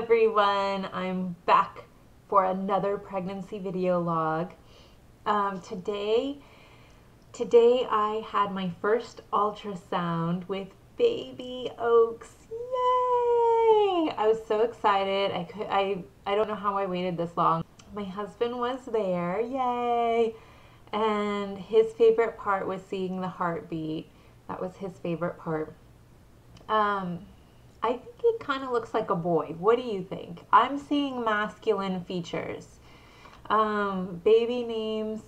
everyone, I'm back for another pregnancy video log. Today I had my first ultrasound with baby Oaks. Yay! I was so excited. I don't know how I waited this long. My husband was there, yay! And his favorite part was seeing the heartbeat. That was his favorite part. I think it kind of looks like a boy. What do you think? I'm seeing masculine features. Baby names.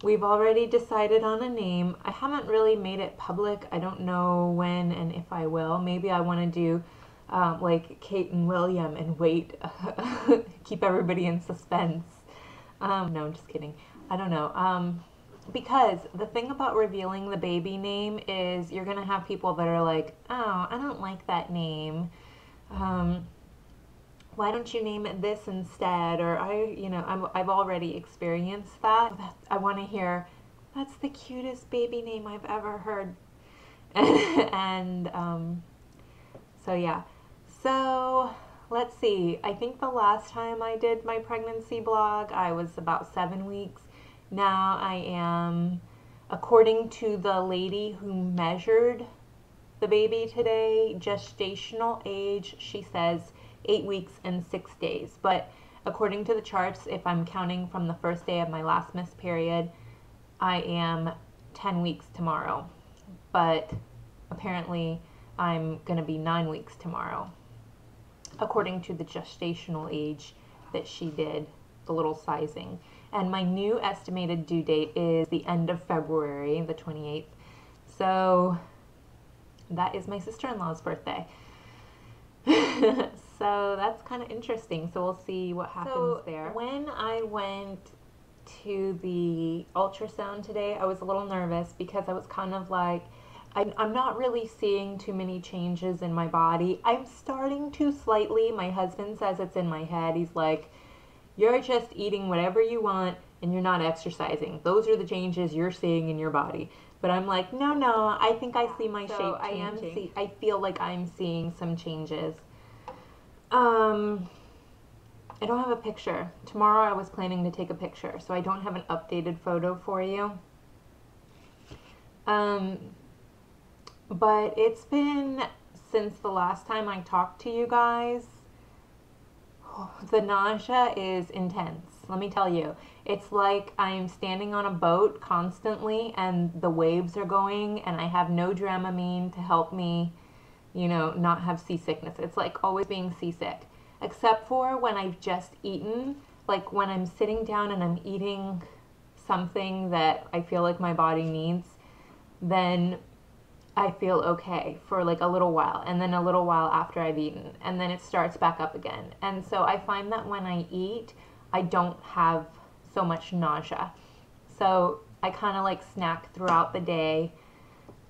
We've already decided on a name. I haven't really made it public. I don't know when and if I will. Maybe I want to do like Kate and William and wait, keep everybody in suspense. No, I'm just kidding. I don't know. Because the thing about revealing the baby name is you're going to have people that are like, oh, I don't like that name. Why don't you name it this instead? Or I've already experienced that. I want to hear, that's the cutest baby name I've ever heard. And so yeah. So let's see. I think the last time I did my pregnancy blog, I was about 7 weeks. Now I am, according to the lady who measured the baby today, gestational age, she says 8 weeks and 6 days. But according to the charts, if I'm counting from the first day of my last missed period, I am 10 weeks tomorrow. But apparently I'm going to be 9 weeks tomorrow, according to the gestational age that she did, the little sizing. And my new estimated due date is the end of February, the 28th. So that is my sister-in-law's birthday. So that's kind of interesting. So we'll see what happens there. When I went to the ultrasound today, I was a little nervous because I was kind of like, I'm not really seeing too many changes in my body. I'm starting to slightly. My husband says it's in my head. He's like, you're just eating whatever you want and you're not exercising. Those are the changes you're seeing in your body. But I'm like, no, I think I see my shape changing. I feel like I'm seeing some changes. I don't have a picture. Tomorrow I was planning to take a picture, so I don't have an updated photo for you. But it's been since the last time I talked to you guys. The nausea is intense, let me tell you. It's like I'm standing on a boat constantly and the waves are going and I have no Dramamine to help me, not have seasickness. It's like always being seasick, except for when I've just eaten, like when I'm sitting down and I'm eating something that I feel like my body needs, then I feel okay for like a little while, and then a little while after I've eaten, and then it starts back up again. And so I find that when I eat, I don't have so much nausea. So I kind of like snack throughout the day.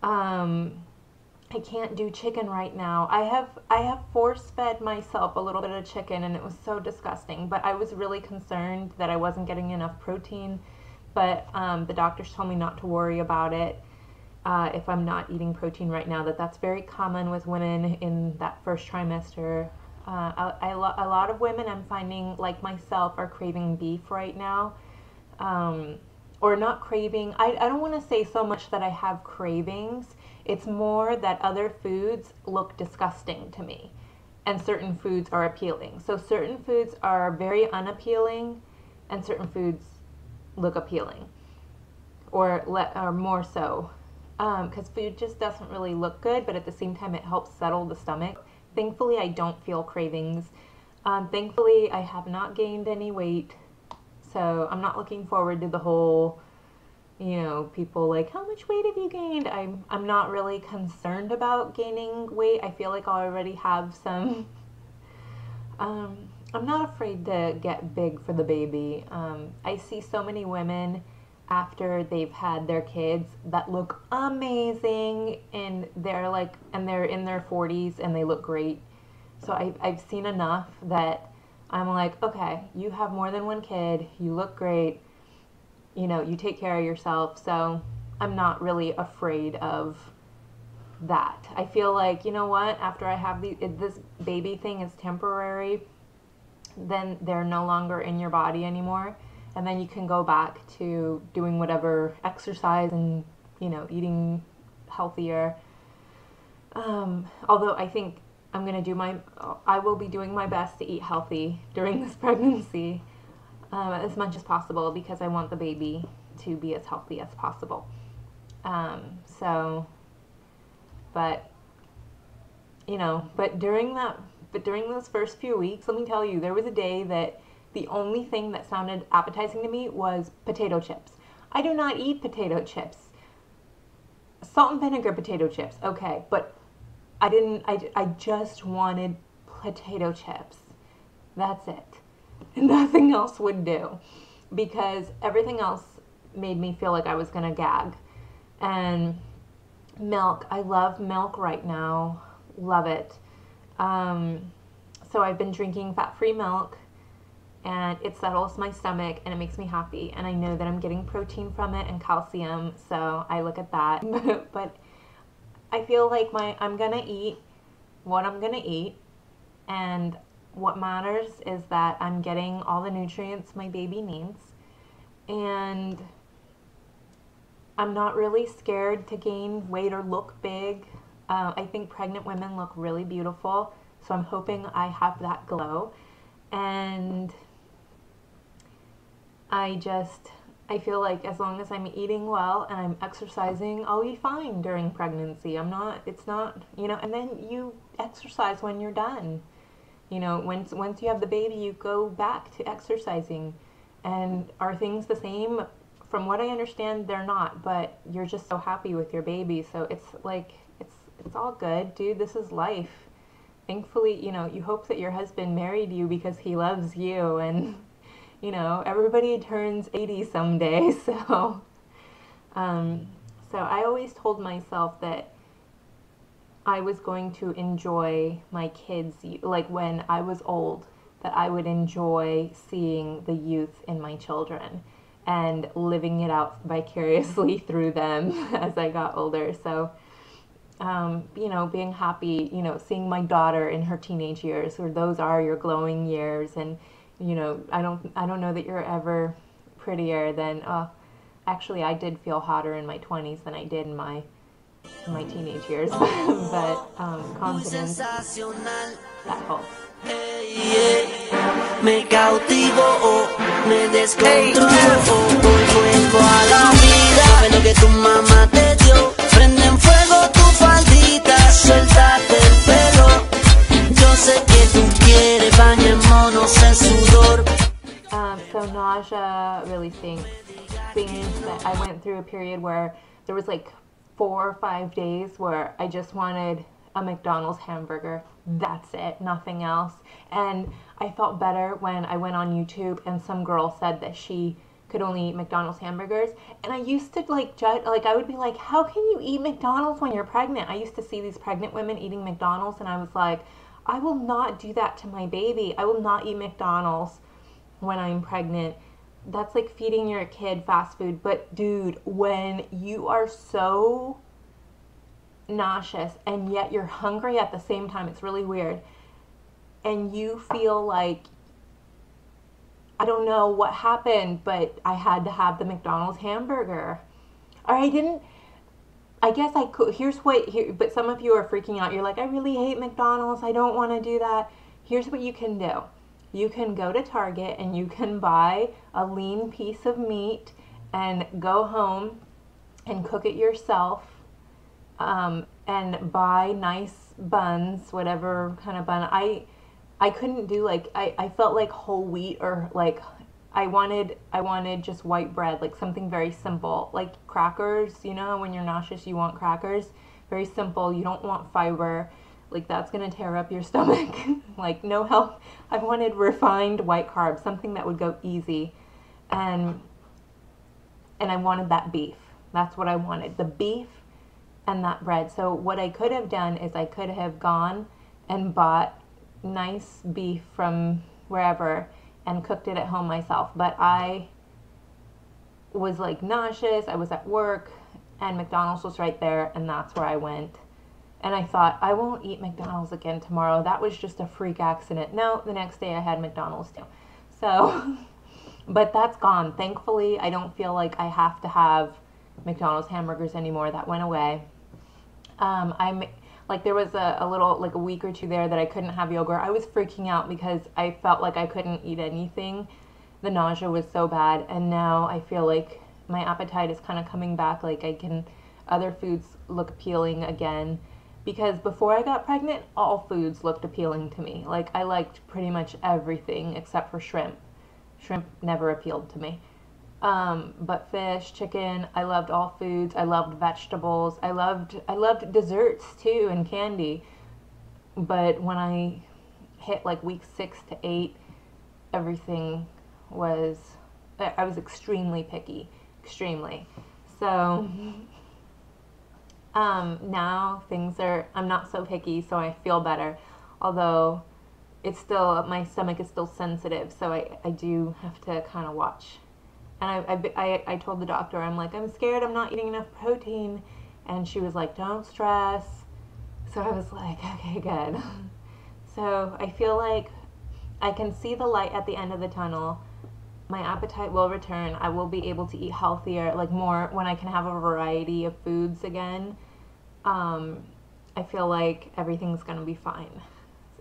I can't do chicken right now. I have force-fed myself a little bit of chicken, and it was so disgusting. But I was really concerned that I wasn't getting enough protein. But the doctors told me not to worry about it. If I'm not eating protein right now, that's very common with women in that first trimester. A lot of women I'm finding, like myself, are craving beef right now. Or not craving. I don't want to say so much that I have cravings. It's more that other foods look disgusting to me. And certain foods are appealing. So certain foods are very unappealing and certain foods look appealing. Or more so. Because food just doesn't really look good, but at the same time it helps settle the stomach. Thankfully I don't feel cravings. Thankfully I have not gained any weight, so I'm not looking forward to the whole, people like, how much weight have you gained? I'm not really concerned about gaining weight. I feel like I already have some. I'm not afraid to get big for the baby. I see so many women after they've had their kids that look amazing, and they're in their 40s and they look great. So I've seen enough that I'm like, okay, you have more than one kid, you look great, you take care of yourself. So I'm not really afraid of that. I feel like, you know what, after I have this baby thing is temporary, then they're no longer in your body anymore. And then you can go back to doing whatever exercise and, you know, eating healthier. Although I think I will be doing my best to eat healthy during this pregnancy as much as possible, because I want the baby to be as healthy as possible. But you know, but during those first few weeks, let me tell you, there was a day that the only thing that sounded appetizing to me was potato chips. I do not eat potato chips. Salt and vinegar potato chips, okay, but I just wanted potato chips. That's it. Nothing else would do, because everything else made me feel like I was gonna gag. And milk, I love milk right now. Love it. So I've been drinking fat-free milk, and it settles my stomach and it makes me happy, and I know that I'm getting protein from it and calcium, so I look at that. But I feel like I'm gonna eat what I'm gonna eat, and what matters is that I'm getting all the nutrients my baby needs, and I'm not really scared to gain weight or look big. I think pregnant women look really beautiful, so I'm hoping I have that glow. And I feel like as long as I'm eating well and I'm exercising, I'll be fine during pregnancy. It's not, you know, and then you exercise when you're done. You know, once you have the baby, you go back to exercising. And are things the same? From what I understand, they're not, but you're just so happy with your baby. So it's like, it's all good, dude. This is life. Thankfully, you know, you hope that your husband married you because he loves you, and, you know, everybody turns 80 someday. So I always told myself that I was going to enjoy my kids, like when I was old, that I would enjoy seeing the youth in my children and living it out vicariously through them as I got older. So, you know, being happy, you know, seeing my daughter in her teenage years, or those are your glowing years. And, you know, I don't know that you're ever prettier than, actually I did feel hotter in my 20s than I did in my teenage years. But confidence, that helps. Me cautivó, me descontroló, hoy vuelvo a la vida. Sabe lo que tu mamá te dio, prende en fuego tu faldita, suéltate el pelo. Yo sé que tú quieres bañémonos en sudor. So nausea really stinks. Things that I went through a period where there was like 4 or 5 days where I just wanted a McDonald's hamburger. That's it, nothing else. And I felt better when I went on YouTube and some girl said that she could only eat McDonald's hamburgers. And I used to like judge, like I would be like, how can you eat McDonald's when you're pregnant? I used to see these pregnant women eating McDonald's, and I was like, I will not do that to my baby. I will not eat McDonald's when I'm pregnant. That's like feeding your kid fast food. But dude, when you are so nauseous and yet you're hungry at the same time, it's really weird, and you feel like, I don't know what happened, but I had to have the McDonald's hamburger. Or I guess I could, but some of you are freaking out. You're like, I really hate McDonald's, I don't want to do that. Here's what you can do. You can go to Target and you can buy a lean piece of meat and go home and cook it yourself. And buy nice buns, whatever kind of bun. I couldn't do like, I felt like whole wheat, or like I wanted just white bread, like something very simple, like crackers. You know, when you're nauseous, you want crackers. Very simple. You don't want fiber. Like that's gonna tear up your stomach. Like no health. I wanted refined white carbs, something that would go easy, and I wanted that beef. That's what I wanted. The beef and that bread. So what I could have done is I could have gone and bought nice beef from wherever and cooked it at home myself. But I was like nauseous, I was at work, and McDonald's was right there, and that's where I went. And I thought, I won't eat McDonald's again tomorrow. That was just a freak accident. No, the next day I had McDonald's too. So, but that's gone. Thankfully, I don't feel like I have to have McDonald's hamburgers anymore. That went away. I'm like, there was a little, like a week or two there that I couldn't have yogurt. I was freaking out because I felt like I couldn't eat anything. The nausea was so bad. And now I feel like my appetite is kind of coming back. Like other foods look appealing again. Because before I got pregnant, all foods looked appealing to me. Like, I liked pretty much everything except for shrimp. Shrimp never appealed to me. But fish, chicken, I loved all foods. I loved vegetables. I loved desserts too and candy. But when I hit like week 6 to 8, everything was, I was extremely picky. Extremely. So now I'm not so picky, so I feel better. Although it's still, my stomach is still sensitive, so I do have to kind of watch. And I told the doctor, I'm like, I'm scared I'm not eating enough protein. And she was like, don't stress. So I was like, okay, good. So I feel like I can see the light at the end of the tunnel. My appetite will return. I will be able to eat healthier, like more when I can have a variety of foods again. I feel like everything's gonna be fine,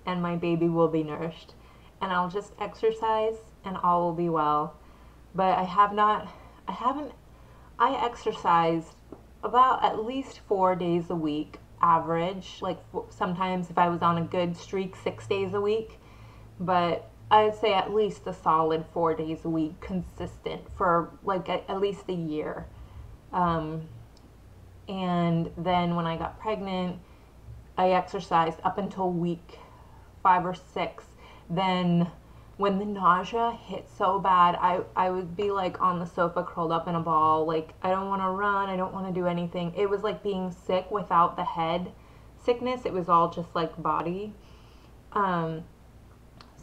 and my baby will be nourished, and I'll just exercise, and all will be well. But I exercised about at least 4 days a week, average. Like sometimes if I was on a good streak, 6 days a week, but I'd say at least a solid 4 days a week, consistent for like at least a year. And then when I got pregnant, I exercised up until week 5 or 6. Then when the nausea hit so bad, I would be like on the sofa curled up in a ball. Like, I don't want to run. I don't want to do anything. It was like being sick without the head sickness. It was all just like body.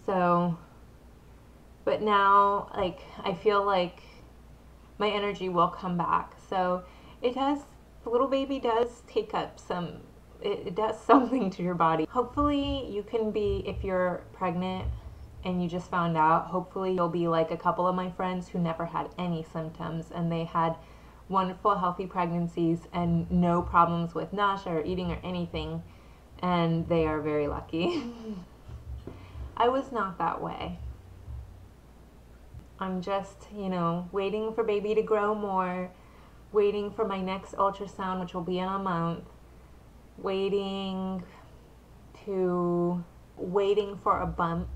So, but now, like, I feel like my energy will come back. So it does, the little baby does take up some, it does something to your body. Hopefully you can be, if you're pregnant and you just found out, hopefully you'll be like a couple of my friends who never had any symptoms and they had wonderful healthy pregnancies and no problems with nausea or eating or anything, and they are very lucky. I was not that way. I'm just, waiting for baby to grow more, waiting for my next ultrasound, which will be in a month, waiting for a bump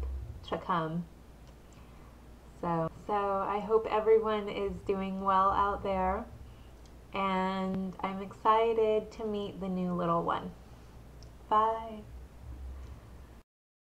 to come. So I hope everyone is doing well out there, and I'm excited to meet the new little one. Bye.